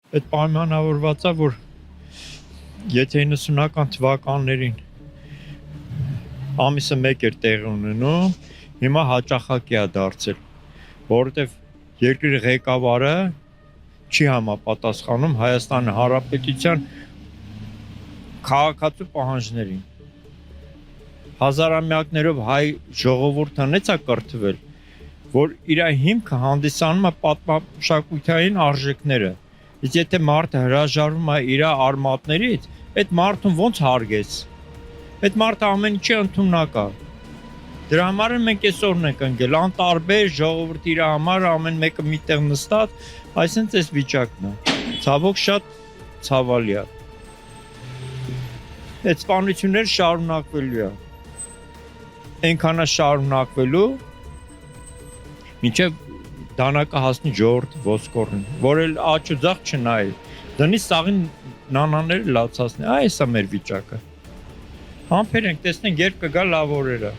Այդ պայմանավորված է, որ եթե 90-ական թվականներին ամիսը 1 էր տեղի ունենում, հիմա հաճախակի է դարձել, որովհետև երկրի ղեկավարը չի համապատասխանում Հայաստանի Հանրապետության քաղաքացու պահանջներին։ Հազարամյակներով հայ ժողովուրդը հենց է կրթվել, որ իր հիմքը հանդիսանում է պատմամշակութային արժեքները։ Իսկ եթե մարդը հրաժարվում է իր արմատներից, այդ մարդուն ո՞նց հարգես։ Այդ մարդը ամեն ինչի ընդունակ է։ Դրա համար մենք այսօրն ենք ընկել, անտարբեր ժողովուրդը իր համար ամեն մեկը միտեղ նստած, այսինքն այս վիճակն է։ Ցավոք շատ ցավալի է։ Այդ սպանությունները շարունակվելու է։ Այնքան է շարունակվելու, մինչև դանակը հասնի ժողովրդի ոսկորին, որ էլ աջ ու ձախ չնայի, դնի սաղին նանաները լացացնի, այս է մեր վիճակը։ Համբերենք, տեսնենք երբ կգա լավ օրերը։